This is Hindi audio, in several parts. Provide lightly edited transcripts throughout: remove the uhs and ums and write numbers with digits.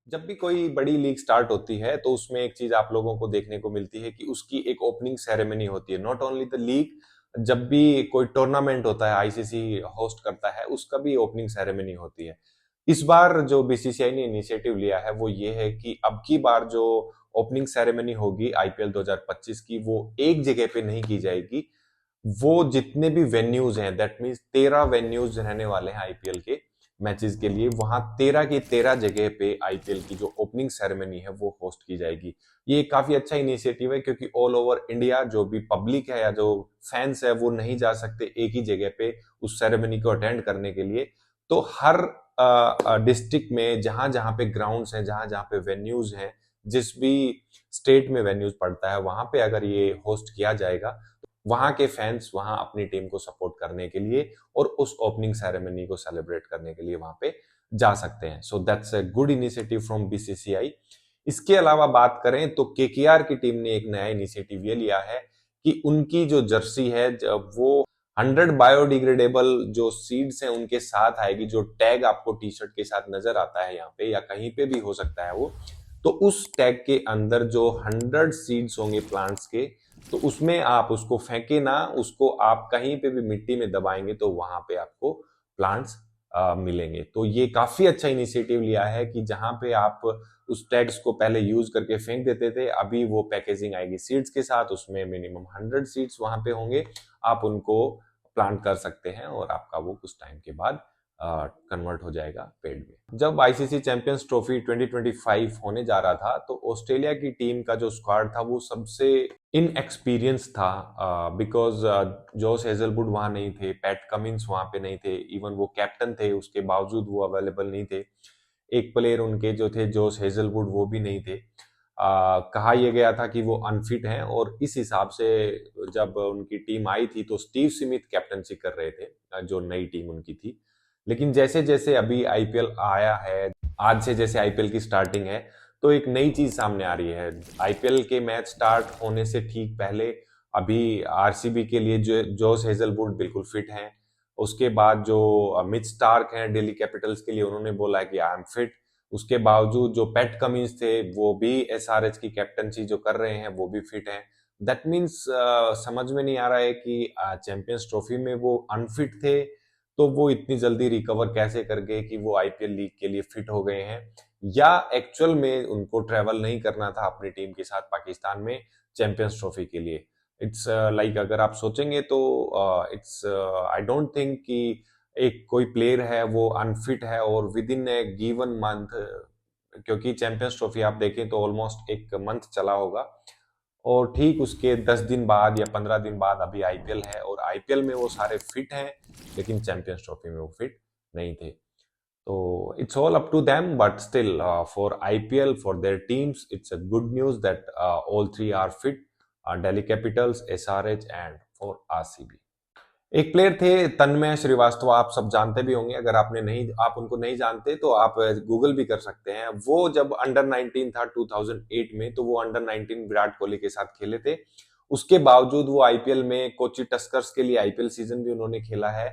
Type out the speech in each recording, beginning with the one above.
जब भी कोई बड़ी लीग स्टार्ट होती है तो उसमें एक चीज आप लोगों को देखने को मिलती है कि उसकी एक ओपनिंग सेरेमनी होती है। नॉट ओनली द लीग, जब भी कोई टूर्नामेंट होता है आईसीसी होस्ट करता है उसका भी ओपनिंग सेरेमनी होती है। इस बार जो बीसीसीआई ने इनिशिएटिव लिया है वो ये है कि अब की बार जो ओपनिंग सेरेमनी होगी आईपीएल 2025 की वो एक जगह पे नहीं की जाएगी। वो जितने भी वेन्यूज हैं, दैट मीन्स 13 वेन्यूज रहने वाले हैं आईपीएल के मैचेस के लिए, वहां 13 की 13 जगह पे आईपीएल की जो ओपनिंग सेरेमनी है वो होस्ट की जाएगी। ये काफी अच्छा इनिशिएटिव है क्योंकि ऑल ओवर इंडिया जो भी पब्लिक है या जो फैंस है वो नहीं जा सकते एक ही जगह पे उस सेरेमनी को अटेंड करने के लिए। तो हर डिस्ट्रिक्ट में जहां जहां पे ग्राउंड्स हैं, जहां जहां पे वेन्यूज हैं, जिस भी स्टेट में वेन्यूज पड़ता है वहां पे अगर ये होस्ट किया जाएगा, वहां के फैंस वहां अपनी टीम को सपोर्ट करने के लिए और उस ओपनिंग सेरेमनी को सेलिब्रेट करने के लिए वहां पे जा सकते हैं। So that's a good initiative from BCCI. इसके अलावा बात करें तो केकेआर की टीम ने एक नया इनिशिएटिव ये लिया है कि उनकी जो जर्सी है जब वो 100 बायोडिग्रेडेबल जो सीड्स हैं उनके साथ आएगी। जो टैग आपको टी शर्ट के साथ नजर आता है यहाँ पे या कहीं पे भी हो सकता है वो, तो उस टैग के अंदर जो 100 सीड्स होंगे प्लांट्स के, तो उसमें आप उसको फेंके ना, उसको आप कहीं पे भी मिट्टी में दबाएंगे तो वहां पे आपको प्लांट्स मिलेंगे। तो ये काफी अच्छा इनिशिएटिव लिया है कि जहां पे आप उस टैग्स को पहले यूज करके फेंक देते थे, अभी वो पैकेजिंग आएगी सीड्स के साथ, उसमें मिनिमम 100 सीड्स वहां पे होंगे। आप उनको प्लांट कर सकते हैं और आपका वो कुछ टाइम के बाद कन्वर्ट हो जाएगा पेड़ में। जब आईसीसी चैंपियंस ट्रॉफी 2025 होने जा रहा था तो ऑस्ट्रेलिया की टीम का जो स्क्वाड था वो सबसे इनएक्सपीरियंस था, बिकॉज जॉस हेजलवुड वहां नहीं थे, पैट कमिंस वहां पे नहीं थे, इवन वो कैप्टन थे उसके बावजूद वो अवेलेबल नहीं थे। एक प्लेयर उनके जो थे जॉस हेजलवुड वो भी नहीं थे। कहा यह गया था कि वो अनफिट हैं और इस हिसाब से जब उनकी टीम आई थी तो स्टीव स्मिथ कैप्टनसी कर रहे थे, जो नई टीम उनकी थी। लेकिन जैसे जैसे अभी आईपीएल आया है, आज से जैसे आईपीएल की स्टार्टिंग है, तो एक नई चीज सामने आ रही है। आईपीएल के मैच स्टार्ट होने से ठीक पहले अभी आरसीबी के लिए जो जॉस हेजलवुड बिल्कुल फिट हैं। उसके बाद जो मिच स्टार्क हैं दिल्ली कैपिटल्स के लिए, उन्होंने बोला है कि आई एम फिट। उसके बावजूद जो पैट कमिंस थे वो भी एसआरएच की कैप्टनसी जो कर रहे हैं वो भी फिट हैं। दैट मीन्स समझ में नहीं आ रहा है कि चैंपियंस ट्रॉफी में वो अनफिट थे तो वो इतनी जल्दी रिकवर कैसे कर गए कि वो आईपीएल लीग के लिए फिट हो गए हैं, या एक्चुअल में उनको ट्रेवल नहीं करना था अपनी टीम के साथ पाकिस्तान में चैंपियंस ट्रॉफी के लिए। इट्स लाइक अगर आप सोचेंगे तो इट्स आई डोंट थिंक कि एक कोई प्लेयर है वो अनफिट है और with in A given month, क्योंकि चैंपियंस ट्रॉफी आप देखें तो ऑलमोस्ट एक मंथ चला होगा और ठीक उसके 10 दिन बाद या 15 दिन बाद अभी आईपीएल है और आईपीएल में वो सारे फिट हैं, लेकिन चैंपियंस ट्रॉफी में वो फिट नहीं थे। तो it's all up to them, but still, for IPL, for their teams, it's a good news that all three are fit: Delhi Capitals, SRH, and for RCB. एक प्लेयर थे तन्मय श्रीवास्तव, आप सब जानते भी होंगे। अगर आपने नहीं आप उनको नहीं जानते तो आप गूगल भी कर सकते हैं। वो जब अंडर 19 था 2008 में, तो वो अंडर 19 विराट कोहली के साथ खेले थे। उसके बावजूद वो आईपीएल में कोची टस्कर्स के लिए आईपीएल सीजन भी उन्होंने खेला है।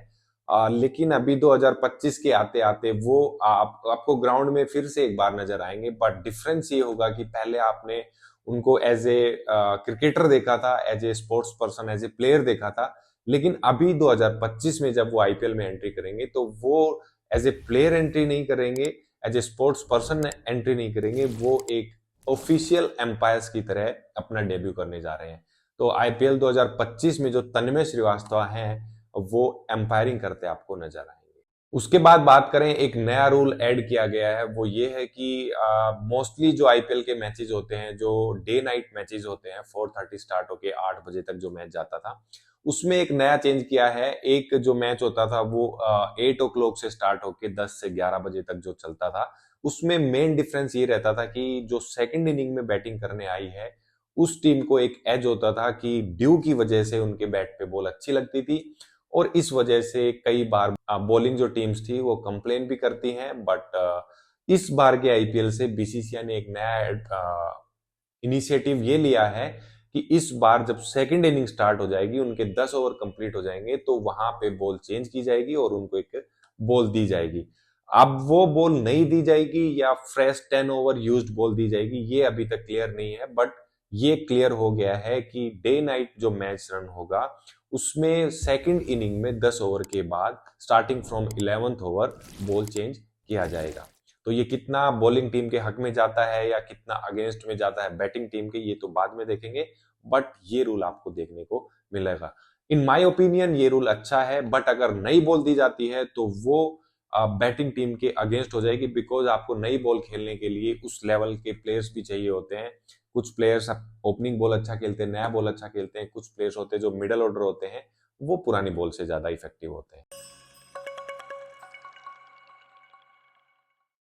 लेकिन अभी 2025 के आते आते वो आपको ग्राउंड में फिर से एक बार नजर आएंगे, बट डिफरेंस ये होगा कि पहले आपने उनको एज ए क्रिकेटर देखा था, as a sports person, as a player देखा था। लेकिन अभी 2025 में जब वो आईपीएल में एंट्री करेंगे तो वो एज ए प्लेयर एंट्री नहीं करेंगे, as a sports person entry नहीं करेंगे, वो एक ऑफिशियल एम्पायर्स की तरह अपना डेब्यू करने जा रहे हैं। तो आईपीएल 2025 में जो तन्मय श्रीवास्तव हैं वो एम्पायरिंग करते आपको नजर आएंगे। उसके बाद बात करें, एक नया रूल ऐड किया गया है, वो ये है कि मोस्टली जो आईपीएल के मैचेस होते हैं, जो डे नाइट मैचेस होते हैं, 4:30 स्टार्ट होके 8 बजे तक जो मैच जाता था, उसमें एक नया चेंज किया है। एक जो मैच होता था वो 8 ओ क्लॉक से स्टार्ट होके 10 से 11 बजे तक जो चलता था, उसमें मेन डिफरेंस ये रहता था कि जो सेकंड इनिंग में बैटिंग करने आई है उस टीम को एक एज होता था कि ड्यू की वजह से उनके बैट पे बॉल अच्छी लगती थी, और इस वजह से कई बार बॉलिंग जो टीम्स थी वो कंप्लेन भी करती हैं। बट इस बार के आईपीएल से बीसीसीआई ने एक नया इनिशिएटिव ये लिया है कि इस बार जब सेकंड इनिंग स्टार्ट हो जाएगी, उनके 10 ओवर कंप्लीट हो जाएंगे, तो वहां पे बॉल चेंज की जाएगी और उनको एक बॉल दी जाएगी। अब वो बॉल नहीं दी जाएगी या फ्रेश 10 ओवर यूज्ड बॉल दी जाएगी, ये अभी तक क्लियर नहीं है, बट ये क्लियर हो गया है कि डे नाइट जो मैच रन होगा उसमें सेकंड इनिंग में 10 ओवर के बाद starting from 11th over ball change किया जाएगा। तो ये कितना बॉलिंग टीम के हक में जाता है या कितना अगेंस्ट में जाता है बैटिंग टीम के, ये तो बाद में देखेंगे, बट ये रूल आपको देखने को मिलेगा। इन माय ओपिनियन ये रूल अच्छा है, बट अगर नई बॉल दी जाती है तो वो बैटिंग टीम के अगेंस्ट हो जाएगी, बिकॉज आपको नई बॉल खेलने के लिए उस लेवल के प्लेयर्स भी चाहिए होते हैं। कुछ प्लेयर्स ओपनिंग बॉल अच्छा खेलते हैं, नया बॉल अच्छा खेलते हैं, कुछ प्लेयर्स होते हैं जो मिडल ऑर्डर होते हैं, वो पुरानी बॉल से ज्यादा इफेक्टिव होते हैं।